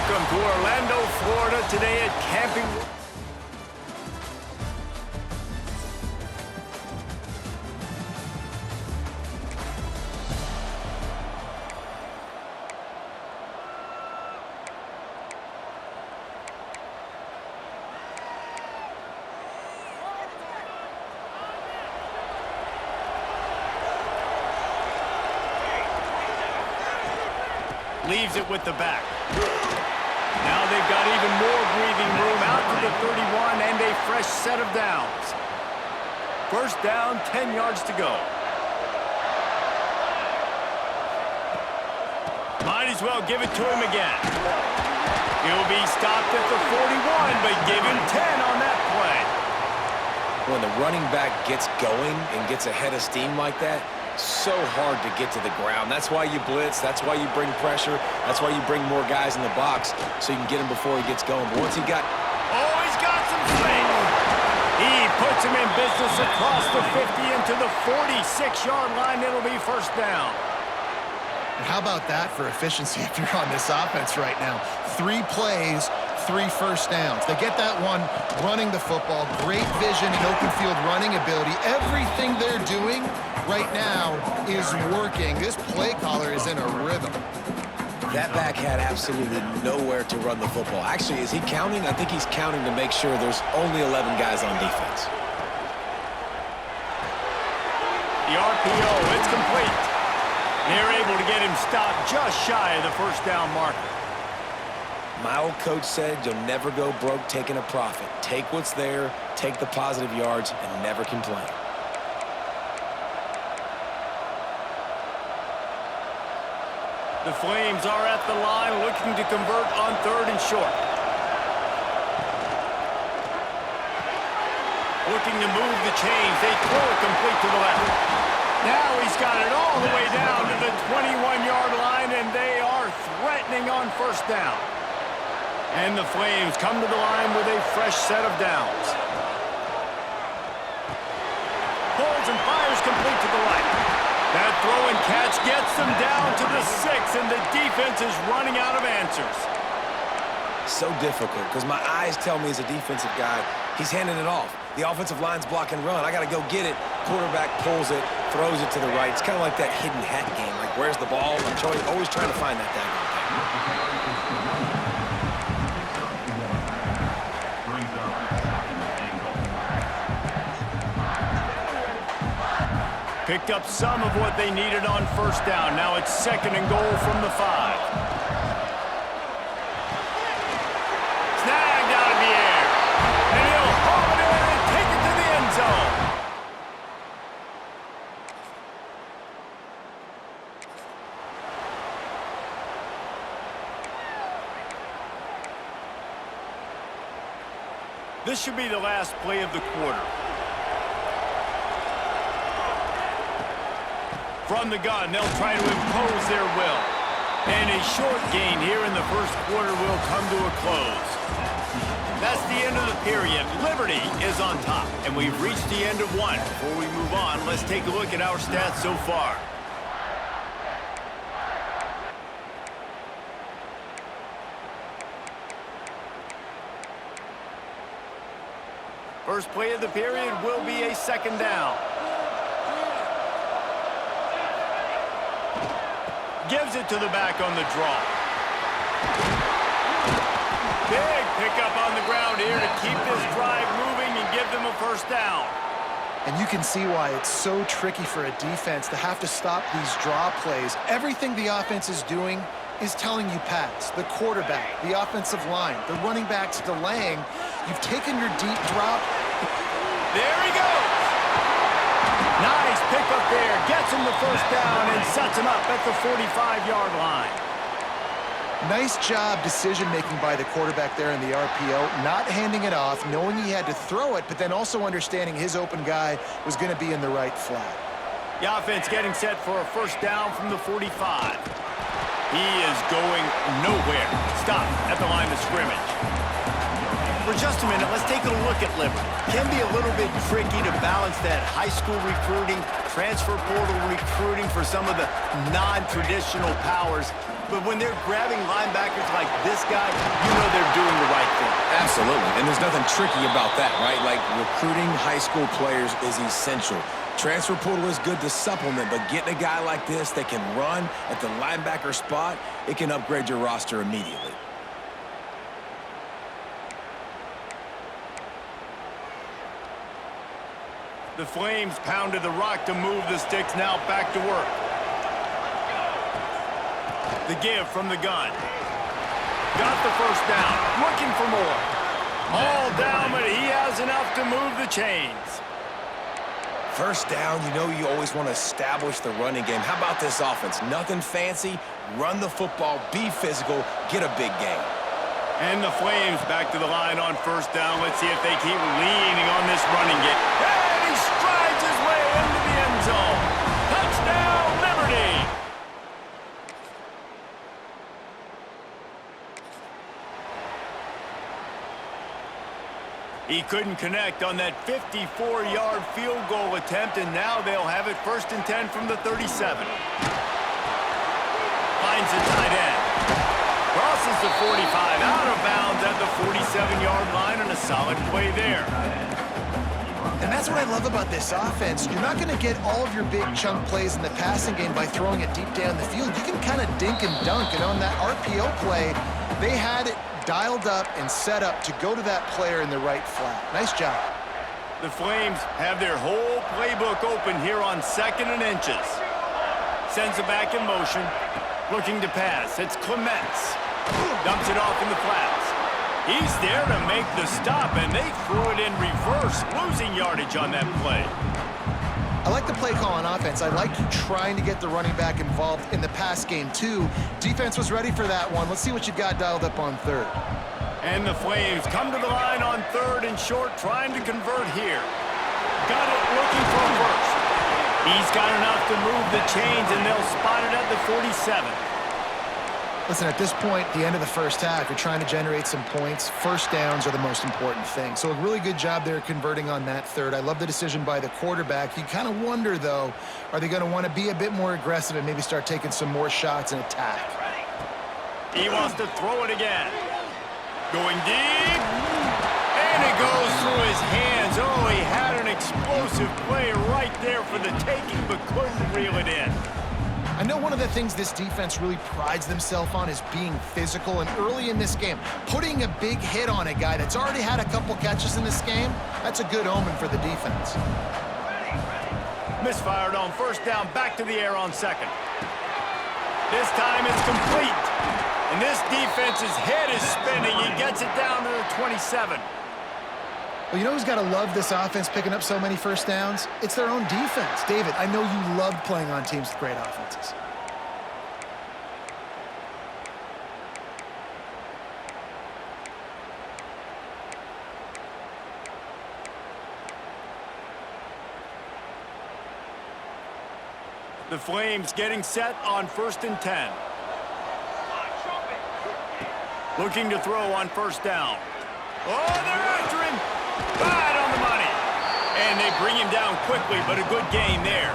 Welcome to Orlando, Florida, today at Camping. Leaves it with the back. Now they've got even more breathing room out to the 31 and a fresh set of downs. First down, 10 yards to go. Might as well give it to him again. He'll be stopped at the 41, but give him 10 on that play. When the running back gets going and gets ahead of steam like that, so hard to get to the ground. That's why you blitz. That's why you bring pressure. That's why you bring more guys in the box so you can get him before he gets going. But once he got... Oh, he's got some space. He puts him in business across the 50 into the 46-yard line. It'll be first down. And how about that for efficiency if you're on this offense right now? 3 plays, 3 first downs. They get that one running the football, great vision and open field running ability. Everything they're doing right now is working. This play caller is in a rhythm. That back had absolutely nowhere to run the football. Actually, is he counting? I think he's counting to make sure there's only 11 guys on defense. The RPO, it's complete. They're able to get him stopped just shy of the first down marker. My old coach said you'll never go broke taking a profit. Take what's there, take the positive yards, and never complain. The Flames are at the line looking to convert on 3rd and short. Looking to move the chains. They throw it complete to the left. Now he's got it all the way down to the 21-yard line, and they are threatening on first down. And the Flames come to the line with a fresh set of downs. Pulls and fires complete to the right. That throw and catch gets them down to the 6, and the defense is running out of answers. So difficult because my eyes tell me as a defensive guy, he's handing it off. The offensive line's block and run. I got to go get it. Quarterback pulls it, throws it to the right. It's kind of like that hidden hat game. Like, where's the ball? I'm always trying to find that thing. Picked up some of what they needed on first down. Now it's 2nd and goal from the 5. Snagged out of the air. And he'll haul it in and take it to the end zone. This should be the last play of the quarter. From the gun, they'll try to impose their will. And a short gain here in the first quarter will come to a close. That's the end of the period. Liberty is on top. And we've reached the end of one. Before we move on, let's take a look at our stats so far. First play of the period will be a 2nd down. Gives it to the back on the draw. Big pickup on the ground here to keep this drive moving and give them a first down. And you can see why it's so tricky for a defense to have to stop these draw plays. Everything the offense is doing is telling you pass. The quarterback, the offensive line, the running backs delaying. You've taken your deep drop. There he goes. Nice pickup there. Gets him the first down and sets him up at the 45-yard line. Nice job decision-making by the quarterback there in the RPO, not handing it off, knowing he had to throw it, but then also understanding his open guy was going to be in the right flat. The offense getting set for a first down from the 45. He is going nowhere. Stop at the line of scrimmage. For just a minute, let's take a look at Liberty. Can be a little bit tricky to balance that high school recruiting, transfer portal recruiting for some of the non-traditional powers. But when they're grabbing linebackers like this guy, you know they're doing the right thing. Absolutely, and there's nothing tricky about that, right? Like, recruiting high school players is essential. Transfer portal is good to supplement, but getting a guy like this that can run at the linebacker spot, it can upgrade your roster immediately. The Flames pounded the rock to move the sticks, now back to work. The give from the gun. Got the first down, looking for more. All down, but he has enough to move the chains. First down, you know you always want to establish the running game. How about this offense? Nothing fancy, run the football, be physical, get a big gain. And the Flames back to the line on first down. Let's see if they keep leaning on this running game. And he strides his way into the end zone. Touchdown, Liberty! He couldn't connect on that 54-yard field goal attempt, and now they'll have it 1st and 10 from the 37. Finds the tight end. Crosses the 45, out of bounds at the 47-yard line, and a solid play there. And that's what I love about this offense. You're not going to get all of your big chunk plays in the passing game by throwing it deep down the field. You can kind of dink and dunk, and on that RPO play, they had it dialed up and set up to go to that player in the right flat. Nice job. The Flames have their whole playbook open here on 2nd and inches. Sends it back in motion. Looking to pass. It's Clements. Dumps it off in the flats. He's there to make the stop, and they threw it in reverse, losing yardage on that play. I like the play call on offense. I like trying to get the running back involved in the pass game, too. Defense was ready for that one. Let's see what you've got dialed up on 3rd. And the Flames come to the line on 3rd and short, trying to convert here. Got it, looking for a first. He's got enough to move the chains, and they'll spot it at the 47. Listen, at this point, the end of the first half, you're trying to generate some points. First downs are the most important thing. So a really good job there converting on that 3rd. I love the decision by the quarterback. You kind of wonder, though, are they going to want to be a bit more aggressive and maybe start taking some more shots and attack? He wants to throw it again. Going deep. And it goes through his hands. Oh, he had an explosive play right there for the taking, but couldn't reel it in. I know one of the things this defense really prides themselves on is being physical, and early in this game, putting a big hit on a guy that's already had a couple catches in this game, that's a good omen for the defense. Misfired on first down, back to the air on 2nd. This time it's complete. And this defense's head is spinning. He gets it down to the 27. Well, you know who's got to love this offense picking up so many first downs? It's their own defense. David, I know you love playing on teams with great offenses. The Flames getting set on 1st and 10. Looking to throw on first down. Oh, they're after him. Right on the money. And they bring him down quickly, but a good gain there.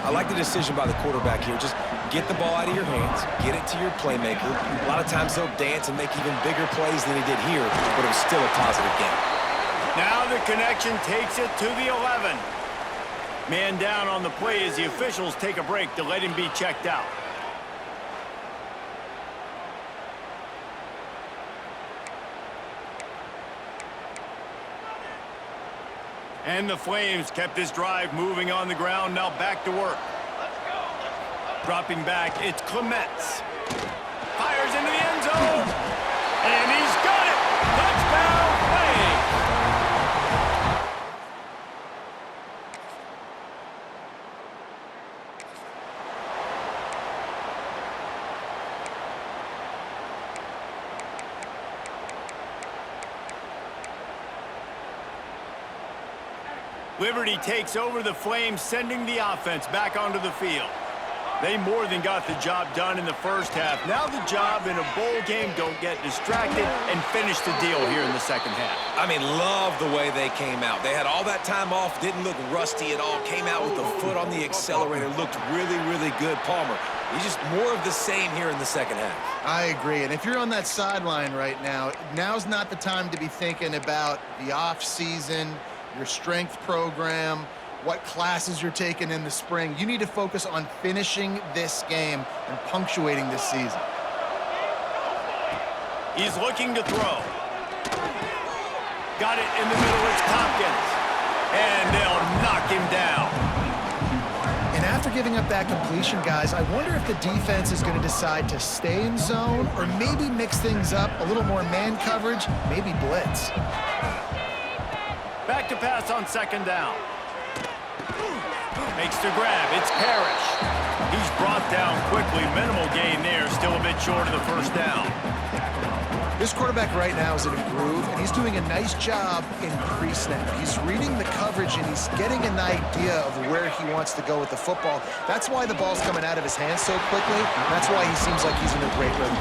I like the decision by the quarterback here. Just get the ball out of your hands, get it to your playmaker. A lot of times they'll dance and make even bigger plays than he did here, but it was still a positive game. Now the connection takes it to the 11. Man down on the play as the officials take a break to let him be checked out. And the Flames kept this drive moving on the ground, now back to work. Dropping back, it's Clements. Fires into the end zone. And he's got it! Touchdown, Flames! Liberty takes over the Flames, sending the offense back onto the field. They more than got the job done in the first half. Now the job in a bowl game, don't get distracted and finish the deal here in the second half. I mean, love the way they came out. They had all that time off, didn't look rusty at all, came out with the foot on the accelerator, looked really, really good. Palmer, he's just more of the same here in the second half. I agree, and if you're on that sideline right now, now's not the time to be thinking about the off-season, your strength program, what classes you're taking in the spring. You need to focus on finishing this game and punctuating this season. He's looking to throw. Got it in the middle. It's Tompkins. And they'll knock him down. And after giving up that completion, guys, I wonder if the defense is going to decide to stay in zone or maybe mix things up, a little more man coverage, maybe blitz. Back to pass on second down. Makes the grab. It's Parrish. He's brought down quickly. Minimal gain there. Still a bit short of the first down. This quarterback right now is in a groove, and he's doing a nice job in pre-snap. He's reading the coverage, and he's getting an idea of where he wants to go with the football. That's why the ball's coming out of his hands so quickly. That's why he seems like he's in a great rhythm.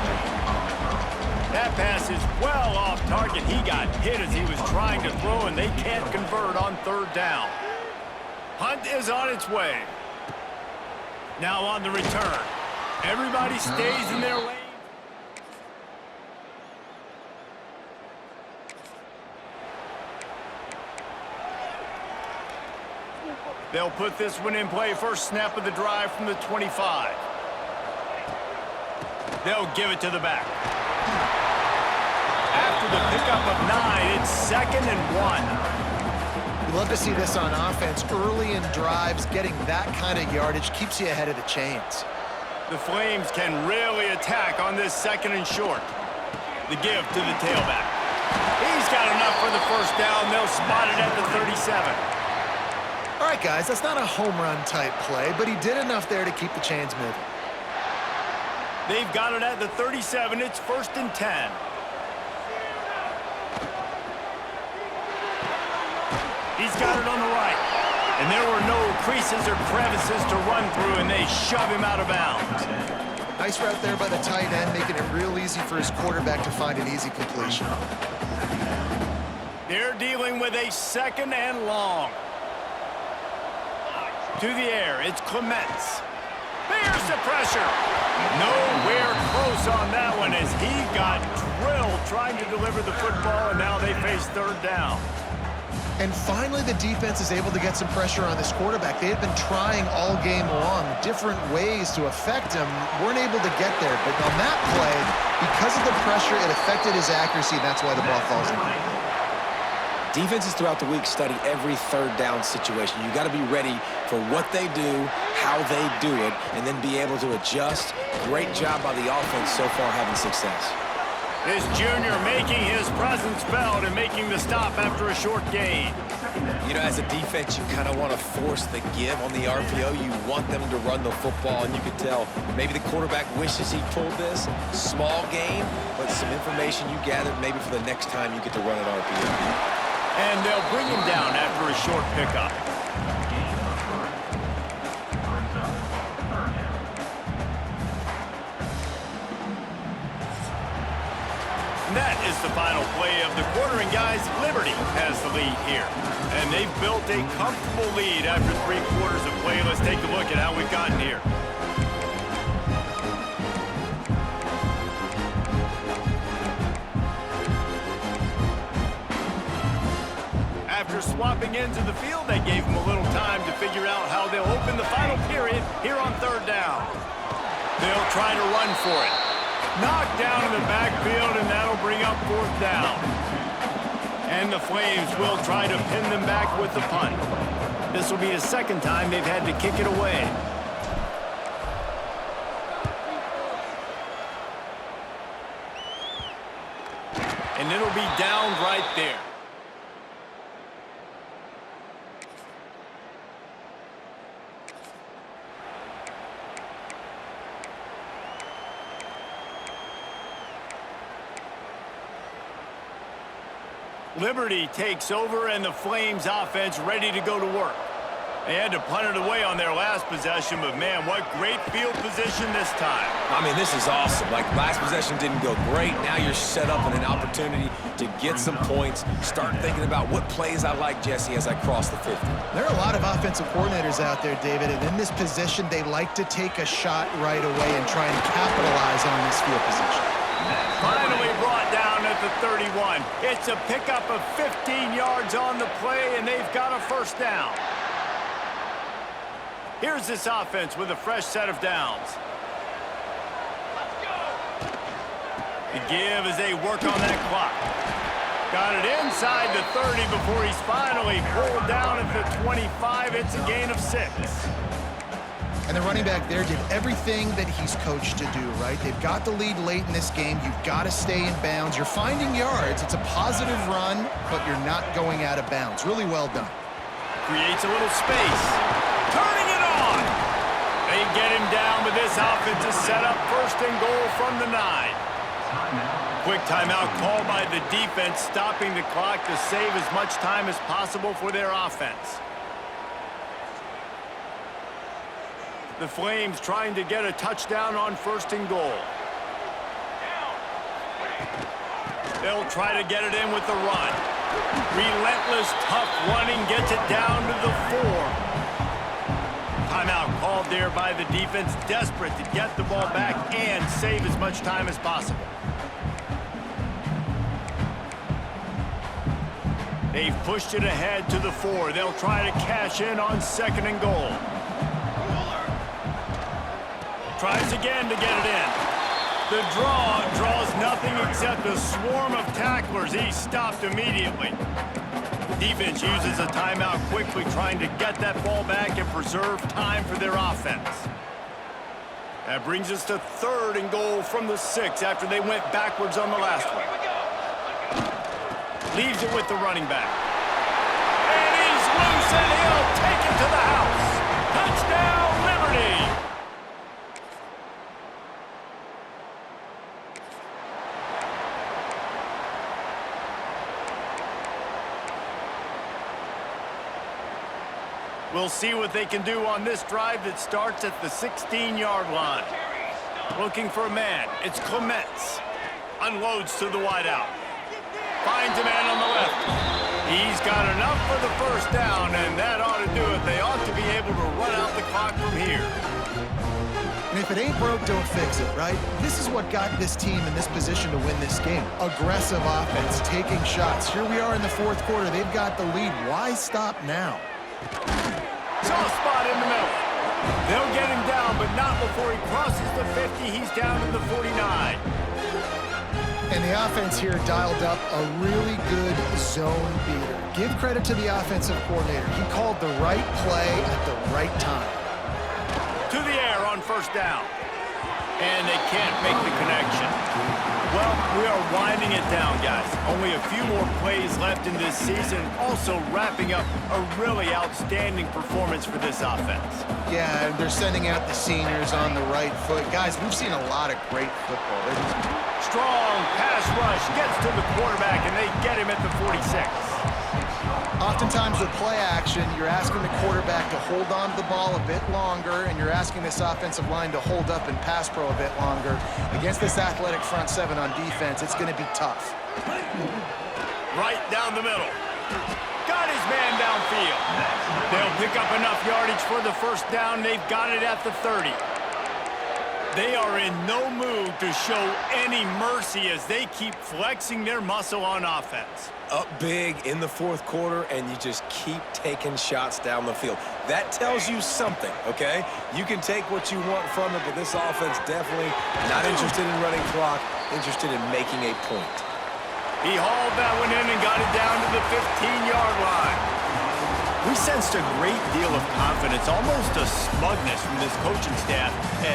That pass is well off target. He got hit as he was trying to throw, and they can't convert on third down. Hunt is on its way. Now on the return. Everybody stays in their lane. They'll put this one in play. First snap of the drive from the 25. They'll give it to the back. After the pickup of 9, it's 2nd and 1. You love to see this on offense. Early in drives, getting that kind of yardage keeps you ahead of the chains. The Flames can really attack on this 2nd and short. The give to the tailback. He's got enough for the first down. They'll spot it at the 37. All right, guys, that's not a home run type play, but he did enough there to keep the chains moving. They've got it at the 37. It's 1st and 10. He's got it on the right. And there were no creases or crevices to run through, and they shove him out of bounds. Nice route there by the tight end, making it real easy for his quarterback to find an easy completion. They're dealing with a 2nd and long. To the air, it's Clements. There's the pressure. Nowhere close on that one as he got drilled trying to deliver the football, and now they face third down. And finally, the defense is able to get some pressure on this quarterback. They had been trying all game long different ways to affect him, weren't able to get there. But on that play, because of the pressure, it affected his accuracy, and that's why the ball falls in. Defenses throughout the week study every third down situation. You got to be ready for what they do, how they do it, and then be able to adjust. Great job by the offense so far having success. This junior making his presence felt and making the stop after a short gain. You know, as a defense, you kind of want to force the give on the RPO. You want them to run the football, and you can tell maybe the quarterback wishes he pulled this. Small game, but some information you gathered maybe for the next time you get to run an RPO. And they'll bring him down after a short pickup. And that is the final play of the quarter, and guys, Liberty has the lead here. And they've built a comfortable lead after 3 quarters of play. Let's take a look at how we've gotten here. After swapping ends of the field, that gave them a little time to figure out how they'll open the final period here on third down. They'll try to run for it. Knocked down in the backfield, and that'll bring up 4th down. And the Flames will try to pin them back with the punt. This will be the 2nd time they've had to kick it away. And it'll be down right there. Liberty takes over, and the Flames offense ready to go to work. They had to punt it away on their last possession, but man, what great field position this time. I mean, this is awesome. Like, last possession didn't go great. Now you're set up in an opportunity to get some points. Start thinking about what plays I like, Jesse, as I cross the 50. There are a lot of offensive coordinators out there, David, and in this position, they like to take a shot right away and try and capitalize on this field position. Finally brought down at the 31. It's a pickup of 15 yards on the play, and they've got a first down. Here's this offense with a fresh set of downs. The give as they work on that clock. Got it inside the 30 before he's finally pulled down at the 25. It's a gain of 6. And the running back there did everything that he's coached to do, right? They've got the lead late in this game. You've got to stay in bounds. You're finding yards. It's a positive run, but you're not going out of bounds. Really well done. Creates a little space. Turning it on. They get him down, but this offense is set up first and goal from the 9. Quick timeout called by the defense, stopping the clock to save as much time as possible for their offense. The Flames trying to get a touchdown on first and goal. They'll try to get it in with the run. Relentless, tough running gets it down to the 4. Timeout called there by the defense, desperate to get the ball back and save as much time as possible. They've pushed it ahead to the 4. They'll try to cash in on second and goal. Tries again to get it in. The draws nothing except a swarm of tacklers. He's stopped immediately. The defense uses a timeout quickly, trying to get that ball back and preserve time for their offense. That brings us to third and goal from the 6 after they went backwards on the last one. Leaves it with the running back. And he's loose, and he'll take it to the house. Touchdown, Liberty! We'll see what they can do on this drive that starts at the 16-yard line. Looking for a man. It's Clements. Unloads to the wideout. Finds a man on the left. He's got enough for the first down, and that ought to do it. They ought to be able to run out the clock from here. And if it ain't broke, don't fix it, right? This is what got this team in this position to win this game. Aggressive offense, taking shots. Here we are in the fourth quarter. They've got the lead. Why stop now? Soft spot in the middle. They'll get him down, but not before he crosses the 50. He's down to the 49. And the offense here dialed up a really good zone beater. Give credit to the offensive coordinator. He called the right play at the right time. To the air on first down. And they can't make the connection. Well, we are winding it down, guys. Only a few more plays left in this season. Also wrapping up a really outstanding performance for this offense. Yeah, and they're sending out the seniors on the right foot. Guys, we've seen a lot of great football. Strong pass rush gets to the quarterback, and they get him at the 46. Oftentimes with play action, you're asking the quarterback to hold on to the ball a bit longer, and you're asking this offensive line to hold up and pass pro a bit longer. Against this athletic front 7 on defense, it's going to be tough. Right down the middle. Got his man downfield. They'll pick up enough yardage for the first down. They've got it at the 30. They are in no mood to show any mercy as they keep flexing their muscle on offense. Up big in the fourth quarter, and you just keep taking shots down the field. That tells you something, okay? You can take what you want from it, but this offense definitely not interested in running clock, interested in making a point. He hauled that one in and got it down to the 15-yard line. We sensed a great deal of confidence, almost a smugness from this coaching staff.